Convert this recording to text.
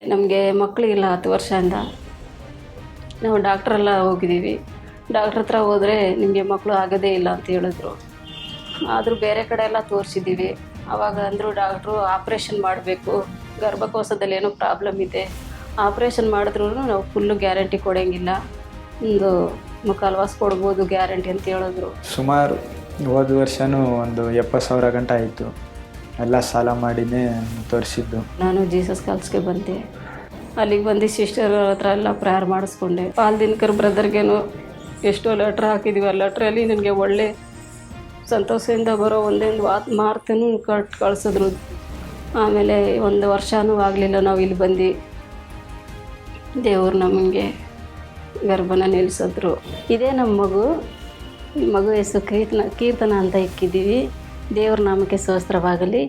ನಮಗೆ ಮಕ್ಕಳಿಗಿಲ್ಲ 10 ವರ್ಷದಿಂದ ನಾವು ಡಾಕ್ಟ್ರೆಲ್ಲ ಹೋಗಿದ್ದೀವಿ. ಡಾಕ್ಟ್ರ್ ಹತ್ರ ಹೋದರೆ ನಿಮಗೆ ಮಕ್ಕಳು ಆಗೋದೇ ಇಲ್ಲ ಅಂತ ಹೇಳಿದ್ರು. ಆದರೂ ಬೇರೆ ಕಡೆ ಎಲ್ಲ ತೋರಿಸಿದ್ದೀವಿ. ಆವಾಗ ಅಂದರು ಡಾಕ್ಟ್ರು ಆಪ್ರೇಷನ್ ಮಾಡಬೇಕು, ಗರ್ಭಕೋಶದಲ್ಲಿ ಏನೋ ಪ್ರಾಬ್ಲಮ್ ಇದೆ, ಆಪ್ರೇಷನ್ ಮಾಡಿದ್ರೂ ನಾವು ಫುಲ್ಲು ಗ್ಯಾರಂಟಿ ಕೊಡೋಂಗಿಲ್ಲ, ಒಂದು ಮುಕ್ಕಾಲು ವಾಸ ಕೊಡ್ಬೋದು ಗ್ಯಾರಂಟಿ ಅಂತ ಹೇಳಿದ್ರು. ಸುಮಾರು ಹೋದ ವರ್ಷವೂ ಒಂದು 70,000 ಗಂಟೆ ಆಯಿತು. ಎಲ್ಲ ಸಾಲ ಮಾಡಿನೇ ತೋರಿಸಿದ್ದು. ನಾನು ಜೀಸಸ್ ಕಾಲ್ಸ್ಗೆ ಬಂದೆ. ಅಲ್ಲಿಗೆ ಬಂದು ಸಿಸ್ಟರ್ ಹತ್ರ ಎಲ್ಲ ಪ್ರೇಯರ್ ಮಾಡಿಸ್ಕೊಂಡೆ. ಪಾಲ್ ದಿನಕರ್ ಬ್ರದರ್ಗೇನು ಎಷ್ಟೋ ಲೆಟ್ರ್ ಹಾಕಿದ್ದೀವಿ. ಆ ಲೆಟ್ರಲ್ಲಿ ನನಗೆ ಒಳ್ಳೆ ಸಂತೋಷದಿಂದ ಬರೋ ಒಂದೊಂದು ಮಾರ್ತನೂ ಕಳಿಸಿದ್ರು. ಆಮೇಲೆ 1 ವರ್ಷವೂ ಆಗಲಿಲ್ಲ ನಾವು ಇಲ್ಲಿ ಬಂದು ದೇವರು ನಮಗೆ ಗರ್ಭನ ನಿಲ್ಲಿಸಿದ್ರು. ಇದೇ ನಮ್ಮ ಮಗು ಹೆಸರು ಕೀರ್ತನ ಅಂತ ಇಕ್ಕಿದ್ದೀವಿ. ದೇವ್ರ ನಾಮಕ್ಕೆ ಸ್ತೋತ್ರವಾಗಲಿ.